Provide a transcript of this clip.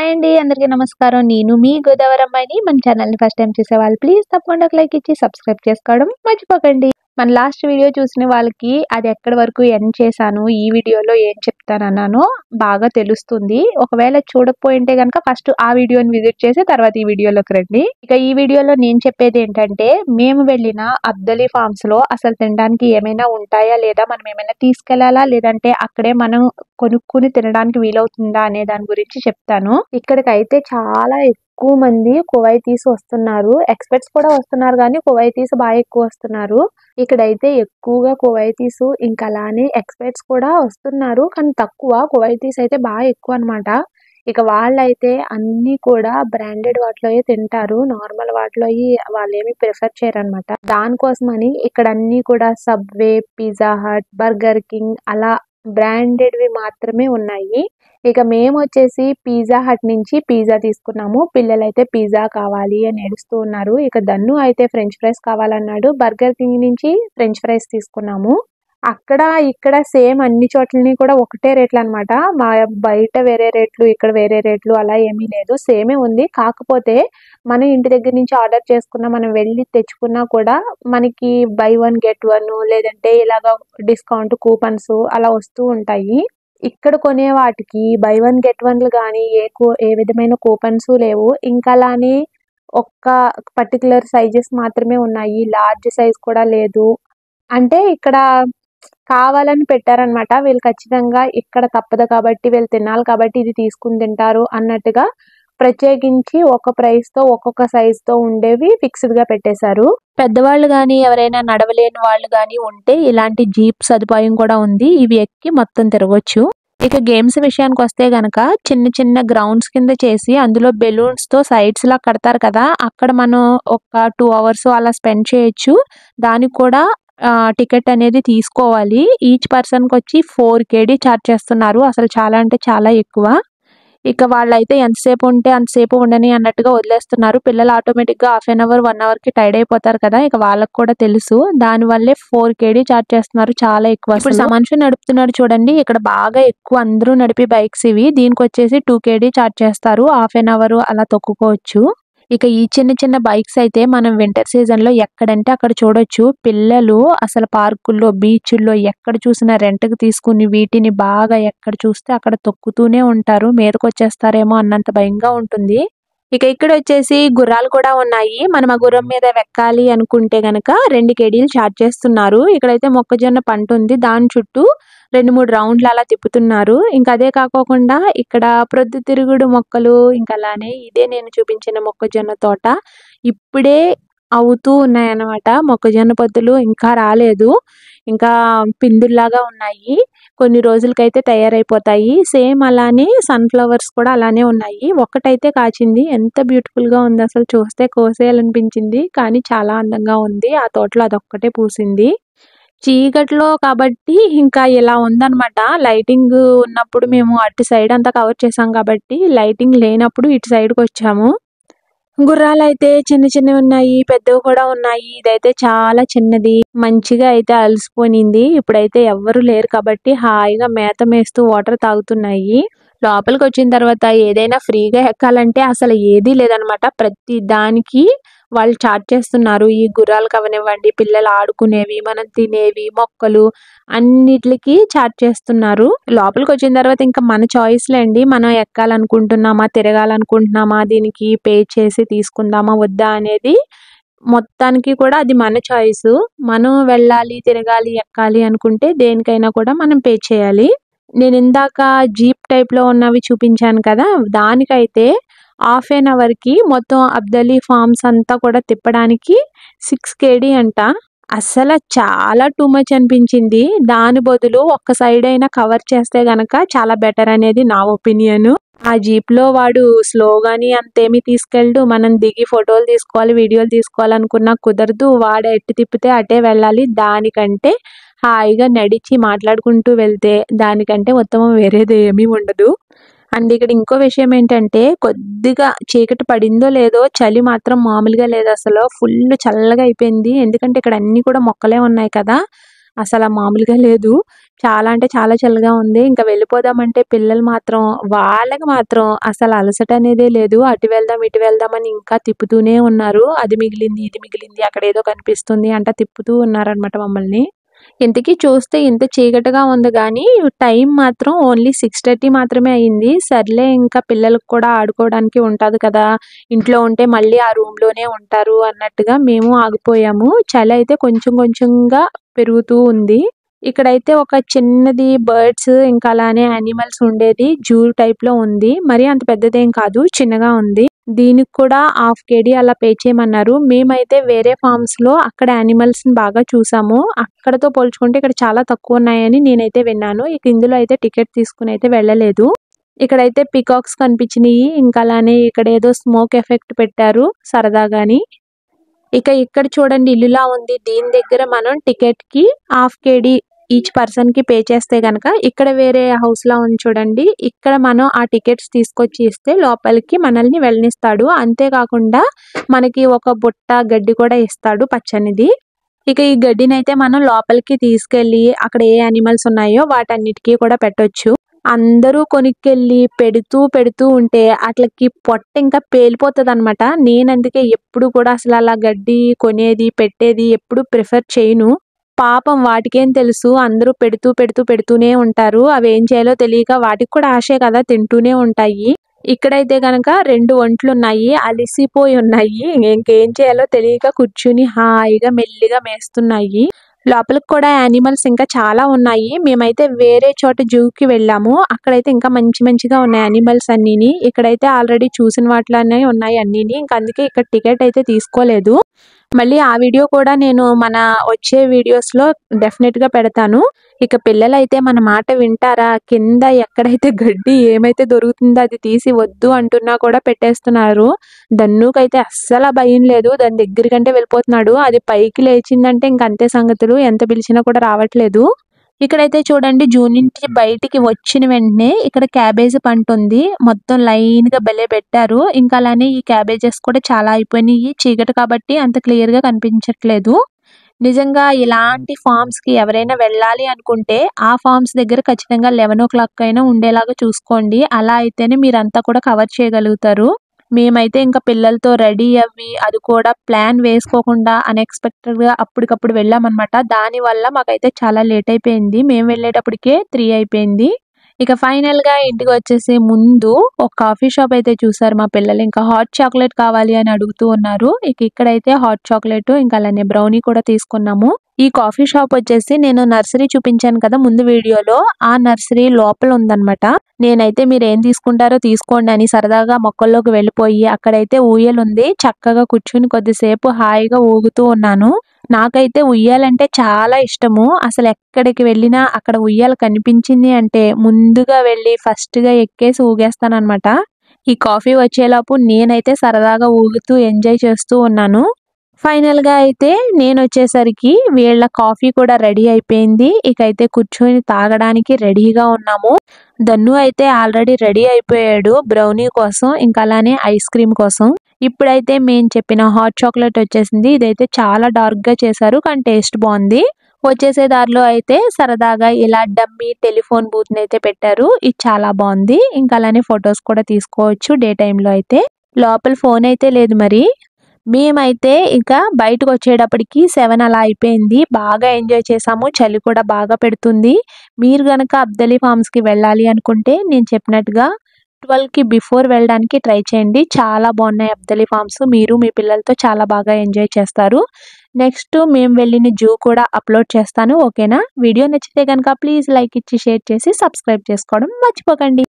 Hi అండి. అందరికీ నమస్కారం. నేను మీ గోదావరి అమ్మాయిని. మన ఛానల్‌ని ఫస్ట్ టైమ్ చూసేవాళ్ళు ప్లీజ్ తప్పకుండా ఒక లైక్ ఇచ్చి సబ్స్క్రైబ్ చేసుకోవడం మర్చిపోకండి. మన లాస్ట్ వీడియో చూసిన వాళ్ళకి అది ఎక్కడి వరకు ఎండ్ చేశాను, ఈ వీడియోలో ఏం చెప్తానన్నానో బాగా తెలుస్తుంది. ఒకవేళ చూడకపోయింటే గనక ఫస్ట్ ఆ వీడియోని విజిట్ చేసి తర్వాత ఈ వీడియోలోకి రండి. ఇక ఈ వీడియోలో నేను చెప్పేది ఏంటంటే, మేము వెళ్ళిన అబ్దలీ ఫార్మ్స్‌లో అసలు తినడానికి ఏమైనా ఉంటాయా లేదా, మనం ఏమైనా తీసుకెళ్లాలా లేదంటే అక్కడే మనం కొనుక్కొని తినడానికి వీలవుతుందా అనే దాని గురించి చెప్తాను. ఇక్కడికైతే చాలా ఎక్కువ మంది కువైతీస్ వస్తున్నారు. ఎక్స్‌పర్ట్స్ కూడా వస్తున్నారు గానీ కువైతీస్ బాగా ఎక్కువ వస్తున్నారు. ఇక్కడైతే ఎక్కువగా కువైతీస్ ఇంకా అలానే ఎక్స్‌పర్ట్స్ కూడా వస్తున్నారు. కానీ తక్కువ. కువైతీస్ అయితే బాగా ఎక్కువ అన్నమాట. ఇక వాళ్ళైతే అన్ని కూడా బ్రాండెడ్ వాటిలోయే తింటారు. నార్మల్ వాటిలోయి వాళ్ళేమి ప్రిఫర్ చేయరన్నమాట. దానికోసమని ఇక్కడ అన్ని కూడా Subway, pizza Hut, burger King అలా బ్రాండెడ్‌వి మాత్రమే ఉన్నాయి. ఇక మేమొచ్చేసి పిజ్జా హట్ నుంచి పిజ్జా తీసుకున్నాము. పిల్లలైతే పిజ్జా కావాలి అని ఏడుస్తూ ఉన్నారు. ఇక దన్ను అయితే ఫ్రెంచ్ ఫ్రైస్ కావాలన్నాడు. బర్గర్ కింగ్ నుంచి ఫ్రెంచ్ ఫ్రైస్ తీసుకున్నాము. అక్కడ ఇక్కడ సేమ్ అన్ని చోట్లని కూడా ఒకటే రేట్లు అన్నమాట. బయట వేరే రేట్లు, ఇక్కడ వేరే రేట్లు అలా ఏమీ లేదు. సేమే ఉంది. కాకపోతే మనం ఇంటి దగ్గర నుంచి ఆర్డర్ చేసుకున్నా, మనం వెళ్ళి తెచ్చుకున్నా కూడా మనకి బై వన్ గెట్ వన్ లేదంటే ఇలాగ డిస్కౌంట్ కూపన్స్ అలా వస్తూ ఉంటాయి. ఇక్కడ కొనే వాటికి బై వన్ గెట్ వన్‌లు గానీ ఏ విధమైన కూపన్స్ లేవు. ఇంకా అలానే ఒక్క పర్టిక్యులర్ సైజెస్ మాత్రమే ఉన్నాయి. లార్జ్ సైజ్ కూడా లేదు. అంటే ఇక్కడ కావాలని పెట్టారన్నమాట. వీళ్ళు ఖచ్చితంగా ఇక్కడ తప్పదు కాబట్టి, వీళ్ళు తినాలి కాబట్టి ఇది తీసుకుని తింటారు అన్నట్టుగా ప్రత్యేకించి ఒక ప్రైస్‌తో ఒక్కొక్క సైజ్‌తో ఉండేవి ఫిక్స్‌డ్‌గా పెట్టేశారు. పెద్దవాళ్ళు గానీ ఎవరైనా నడవలేని వాళ్ళు గానీ ఉంటే ఇలాంటి జీప్ సదుపాయం కూడా ఉంది. ఇవి ఎక్కి మొత్తం తిరగొచ్చు. ఇక గేమ్స్ విషయానికొస్తే గనక చిన్న చిన్న గ్రౌండ్స్ కింద చేసి అందులో బెలూన్స్‌తో సైడ్స్‌లా కడతారు కదా! అక్కడ మనం ఒక 2 అవర్స్ అలా స్పెండ్ చేయొచ్చు. దానికి కూడా టికెట్ అనేది తీసుకోవాలి. ఈచ్ పర్సన్‌కొచ్చి 4 కేడీ చార్జ్ చేస్తున్నారు. అసలు చాలా అంటే చాలా ఎక్కువ. ఇక వాళ్ళైతే ఎంతసేపు ఉంటే అంతసేపు ఉండని అన్నట్టుగా వదిలేస్తున్నారు. పిల్లలు ఆటోమేటిక్‌గా హాఫ్ ఎన్ అవర్, 1 అవర్‌కి టైర్డ్ అయిపోతారు కదా! ఇక వాళ్ళకి కూడా తెలుసు. దానివల్లే 4 కేడీ చార్జ్ చేస్తున్నారు. చాలా ఎక్కువ అసలు. ఇప్పుడు సమాన్షు నడుపుతున్నాడు చూడండి. ఇక్కడ బాగా ఎక్కువ అందరూ నడిపే బైక్స్ ఇవి. దీనికొచ్చేసి 2 కేడీ చార్జ్ చేస్తారు. హాఫ్ ఎన్ అవర్ అలా తొక్కుకోవచ్చు. ఇక ఈ చిన్న చిన్న బైక్స్ అయితే మనం వింటర్ సీజన్‌లో ఎక్కడంటే అక్కడ చూడొచ్చు. పిల్లలు అసలు పార్కుల్లో, బీచుల్లో ఎక్కడ చూసినా రెంట్‌కి తీసుకుని వీటిని బాగా ఎక్కడ చూస్తే అక్కడ తొక్కుతూనే ఉంటారు. మీదకొచ్చేస్తారేమో అన్నంత భయంగా ఉంటుంది. ఇక ఇక్కడొచ్చేసి గుర్రాలు కూడా ఉన్నాయి. మనం ఆ గుర్రం మీద ఎక్కాలి అనుకుంటే గనక 2 కేడీలు చార్జ్ చేస్తున్నారు. ఇక్కడైతే మొక్కజొన్న పంట ఉంది. దాని చుట్టూ 2, 3 రౌండ్లు అలా తిప్పుతున్నారు. ఇంకా అదే కాకోకుండా ఇక్కడ ప్రొద్దుతిరుగుడు మొక్కలు, ఇంకా అలానే ఇదే నేను చూపించిన మొక్కజొన్న తోట ఇప్పుడే అవుతూ ఉన్నాయన్నమాట. మొక్కజొన్న పొత్తులు ఇంకా రాలేదు. ఇంకా పిందుల్లాగా ఉన్నాయి. కొన్ని రోజులకైతే తయారైపోతాయి. సేమ్ అలానే సన్‌ఫ్లవర్స్ కూడా అలానే ఉన్నాయి. ఒక్కటైతే కాచింది. ఎంత బ్యూటిఫుల్‌గా ఉంది అసలు చూస్తే కోసేయాలనిపించింది. కానీ చాలా అందంగా ఉంది. ఆ తోటలో అదొక్కటే పూసింది. చీకట్లో కాబట్టి ఇంకా ఇలా ఉందన్నమాట. లైటింగ్ ఉన్నప్పుడు మేము అటు సైడ్ అంతా కవర్ చేసాం కాబట్టి, లైటింగ్ లేనప్పుడు ఇటు సైడ్‌కొచ్చాము. గుర్రాలైతే చిన్న చిన్నవి ఉన్నాయి. పెద్దవి కూడా ఉన్నాయి. ఇదైతే చాలా చిన్నది. మంచిగా అయితే అలసిపోయింది. ఇప్పుడైతే ఎవ్వరు లేరు కాబట్టి హాయిగా మేత మేస్తూ వాటర్ తాగుతున్నాయి. లోపలికొచ్చిన తర్వాత ఏదైనా ఫ్రీగా ఎక్కాలంటే అసలు ఏదీ లేదనమాట. ప్రతి దానికి వాళ్ళు చార్జ్ చేస్తున్నారు. ఈ గుర్రాలకు అవ్వనివ్వండి, పిల్లలు ఆడుకునేవి, మనం తినేవి, మొక్కలు అన్నిట్లికి చార్జ్ చేస్తున్నారు. లోపలికొచ్చిన తర్వాత ఇంకా మన చాయిస్‌లే అండి. మనం ఎక్కాలనుకుంటున్నామా, తిరగాలనుకుంటున్నామా, దీనికి పే చేసి తీసుకుందామా, వద్దా అనేది మొత్తానికి కూడా అది మన చాయిసు. మనం వెళ్ళాలి, తిరగాలి, ఎక్కాలి అనుకుంటే దేనికైనా కూడా మనం పే చేయాలి. నేనిందాక జీప్ టైప్‌లో ఉన్నవి చూపించాను కదా! దానికైతే హాఫ్ ఎన్ అవర్‌కి మొత్తం అబ్దలీ ఫార్మ్స్ అంతా కూడా తిప్పడానికి 6 కేడీ అంట. అస్సల చాలా టూ మచ్ అనిపించింది. దాని బదులు ఒక్క సైడ్ అయినా కవర్ చేస్తే గనక చాలా బెటర్ అనేది నా ఒపీనియన్. ఆ జీప్‌లో వాడు స్లో గాని అంతేమీ తీసుకెళ్ళడు. మనం దిగి ఫోటోలు తీసుకోవాలి, వీడియోలు తీసుకోవాలనుకున్నా కుదరదు. వాడు ఎటు తిప్పితే అటే వెళ్ళాలి. దానికంటే హాయిగా నడిచి మాట్లాడుకుంటూ వెళ్తే దానికంటే ఉత్తమం వేరేది ఏమీ ఉండదు. అండ్ ఇక్కడ ఇంకో విషయం ఏంటంటే, కొద్దిగా చీకటి పడిందో లేదో చలి మాత్రం మామూలుగా లేదసలు. ఫుల్ చల్లగా అయిపోయింది. ఎందుకంటే ఇక్కడ అన్నీ కూడా మొక్కలే ఉన్నాయి కదా! అసలు మామూలుగా లేదు. చాలా అంటే చాలా చల్లగా ఉంది. ఇంకా వెళ్ళిపోదామంటే పిల్లలు మాత్రం వాళ్ళకి మాత్రం అసలు అలసట అనేదే లేదు. అటు వెళ్దాం, ఇటు వెళ్దాం అని ఇంకా తిప్పుతూనే ఉన్నారు. అది మిగిలింది, ఇది మిగిలింది, అక్కడేదో కనిపిస్తుంది అంట తిప్పుతూ ఉన్నారనమాట మమ్మల్ని. ఇంతకీ చూస్తే ఇంత చీకటిగా ఉంది గానీ, టైం మాత్రం ఓన్లీ 6:30 మాత్రమే అయింది. సర్లే ఇంకా పిల్లలకి కూడా ఆడుకోవడానికి ఉంటది కదా! ఇంట్లో ఉంటే మళ్ళీ ఆ రూమ్‌లోనే ఉంటారు అన్నట్టుగా మేము ఆగిపోయాము. చలి అయితే కొంచెం కొంచెంగా పెరుగుతూ ఉంది. ఇక్కడైతే ఒక చిన్నది బర్డ్స్ ఇంకా అలానే యానిమల్స్ ఉండేది జూ టైప్‌లో ఉంది. మరీ అంత పెద్దదేం కాదు. చిన్నగా ఉంది. దీనికి కూడా ½ కేడీ అలా పే చేయమన్నారు. మేమైతే వేరే ఫార్మ్స్‌లో అక్కడ యానిమల్స్‌ని బాగా చూసాము. అక్కడతో పోల్చుకుంటే ఇక్కడ చాలా తక్కువున్నాయని నేనైతే విన్నాను. ఇక ఇందులో అయితే టికెట్ తీసుకొని అయితే వెళ్ళలేదు. ఇక్కడైతే పీకాక్స్ కనిపించినియి. ఇంకా అలానే ఇక్కడేదో స్మోక్ ఎఫెక్ట్ పెట్టారు సరదాగాని. ఇక ఇక్కడ చూడండి ఇల్లులా ఉంది. దీని దగ్గర మనం టికెట్‌కి ½ కేడీ ఈచ్ పర్సన్‌కి పే చేస్తే గనక ఇక్కడ వేరే హౌస్‌లా ఉంది చూడండి. ఇక్కడ మనం ఆ టికెట్స్ తీసుకొచ్చి ఇస్తే లోపలికి మనల్ని వెళ్ళనిస్తాడు. అంతే కాకుండా మనకి ఒక బుట్ట గడ్డి కూడా ఇస్తాడు పచ్చనిది. ఇక ఈ గడ్డినైతే మనం లోపలికి తీసుకెళ్ళి అక్కడ ఏ యానిమల్స్ ఉన్నాయో వాటన్నిటికి కూడా పెట్టొచ్చు. అందరూ కొనుక్కెళ్ళి పెడుతూ ఉంటే ఆట్లకి పొట్ట ఇంకా పేలిపోతదనమాట. నేనందుకే ఎప్పుడు కూడా అసలలా గడ్డి కొనేది, పెట్టేది ఎప్పుడు ప్రిఫర్ చేయను. పాపం వాటికేం తెలుసు అందరూ పెడుతూనే ఉంటారు. అవేం చేయాలో తెలియక వాటికి కూడా ఆశే కదా తింటూనే ఉంటాయి. ఇక్కడైతే గనక 2 ఒంట్లున్నాయి. అలిసిపోయి ఉన్నాయి. ఇంకేం చేయాలో తెలియక కూర్చుని హాయిగా మెల్లిగా మేస్తున్నాయి. లోపలికి కూడా యానిమల్స్ ఇంకా చాలా ఉన్నాయి. మేమైతే వేరే చోట జూకి వెళ్ళాము. అక్కడైతే ఇంకా మంచిగా ఉన్నాయి యానిమల్స్ అన్నీని. ఇక్కడైతే ఆల్రెడీ చూసిన వాటిలోనే ఉన్నాయి అన్నీని. ఇంక అందుకే ఇక్కడ టికెట్ అయితే తీసుకోలేదు. మళ్ళీ ఆ వీడియో కూడా నేను మన వచ్చే వీడియోస్‌లో డెఫినిట్‌గా పెడతాను. ఇక పిల్లలైతే మన మాట వింటారా? కింద ఎక్కడైతే గడ్డి ఏమైతే దొరుకుతుందో అది తీసి వద్దు అంటున్నా కూడా పెట్టేస్తున్నారు. దన్నుకైతే అస్సల భయం లేదు. దాని దగ్గరికంటే వెళ్ళిపోతున్నాడు. అది పైకి లేచిందంటే ఇంక అంతే సంగతులు. ఎంత పిలిచినా కూడా రావట్లేదు. ఇక్కడైతే చూడండి జూ నుంచి బయటికి వచ్చిన వెంటనే ఇక్కడ క్యాబేజీ పంటుంది. మొత్తం లైన్‌గా భలే పెట్టారు. ఇంకా అలానే ఈ క్యాబేజెస్ కూడా చాలా అయిపోయినాయి. చీకటి కాబట్టి అంత క్లియర్‌గా కనిపించట్లేదు. నిజంగా ఇలాంటి ఫార్మ్స్‌కి ఎవరైనా వెళ్ళాలి అనుకుంటే ఆ ఫార్మ్స్ దగ్గర ఖచ్చితంగా 11:00 అయినా ఉండేలాగా చూసుకోండి. అలా అయితేనే మీరంతా కూడా కవర్ చేయగలుగుతారు. మేమైతే ఇంకా పిల్లలతో రెడీ అవ్వి అది కూడా ప్లాన్ వేసుకోకుండా అన్‌ఎక్స్‌పెక్టెడ్‌గా అప్పటికప్పుడు వెళ్ళామన్నమాట. దానివల్ల మాకైతే చాలా లేట్ అయిపోయింది. మేము వెళ్ళేటప్పటికే 3 అయిపోయింది. ఇక ఫైనల్‌గా ఇంటికొచ్చేసే ముందు ఒక కాఫీ షాప్ అయితే చూసారు మా పిల్లలు. ఇంకా హాట్ చాక్లేట్ కావాలి అని అడుగుతూ ఉన్నారు. ఇక ఇక్కడైతే హాట్ చాక్లేట్ ఇంకా అలానే బ్రౌనీ కూడా తీసుకున్నాము. ఈ కాఫీ షాప్ వచ్చేసి నేను నర్సరీ చూపించాను కదా ముందు వీడియోలో. ఆ నర్సరీ లోపల ఉందన్నమాట. నేనైతే మీరేం తీసుకుంటారో తీసుకోండి అని సరదాగా మొక్కల్లోకి వెళ్ళిపోయి అక్కడైతే ఊయలుంది. చక్కగా కూర్చుని కొద్దిసేపు హాయిగా ఊగుతూ ఉన్నాను. నాకైతే ఉయ్యాలంటే చాలా ఇష్టము. అసలు ఎక్కడికి వెళ్ళినా అక్కడ ఉయ్యాల కనిపించింది అంటే ముందుగా వెళ్ళి ఫస్ట్‌గా ఎక్కేసి ఊగేస్తానన్నమాట. ఈ కాఫీ వచ్చేలోపు నేనైతే సరదాగా ఊగుతూ ఎంజాయ్ చేస్తూ ఉన్నాను. ఫైనల్‌గా అయితే నేనొచ్చేసరికి వీళ్ళ కాఫీ కూడా రెడీ అయిపోయింది. ఇకైతే కూర్చొని తాగడానికి రెడీగా ఉన్నాము. ధను అయితే ఆల్రెడీ రెడీ అయిపోయాడు బ్రౌనీ కోసం, ఇంకా అలానే ఐస్ క్రీమ్ కోసం. ఇప్పుడైతే మేము చెప్పిన హాట్ చాక్లేట్ వచ్చేసింది. ఇదైతే చాలా డార్క్‌గా చేశారు. కానీ టేస్ట్ బావుంది. వచ్చేసే దారిలో అయితే సరదాగా ఇలా డమ్మీ టెలిఫోన్ బూత్‌నైతే పెట్టారు. ఇది చాలా బావుంది. ఇంకా అలానే ఫోటోస్ కూడా తీసుకోవచ్చు డే టైమ్‌లో అయితే. లోపల ఫోన్ అయితే లేదు మరి. మేమైతే ఇక బయటకొచ్చేటప్పటికి 7 అలా అయిపోయింది. బాగా ఎంజాయ్ చేసాము. చలి కూడా బాగా పెడుతుంది. మీరు గనక అబ్దలి ఫార్మ్స్‌కి వెళ్ళాలి అనుకుంటే నేను చెప్పినట్టుగా 12కి బిఫోర్ వెళ్ళడానికి ట్రై చేయండి. చాలా బాగున్నాయి అబ్దలి ఫార్మ్స్. మీరు మీ పిల్లలతో చాలా బాగా ఎంజాయ్ చేస్తారు. నెక్స్ట్ మేము వెళ్ళిన జూ కూడా అప్లోడ్ చేస్తాను. ఓకేనా? వీడియో నచ్చితే గనక ప్లీజ్ లైక్ ఇచ్చి, షేర్ చేసి, సబ్స్క్రైబ్ చేసుకోవడం మర్చిపోకండి.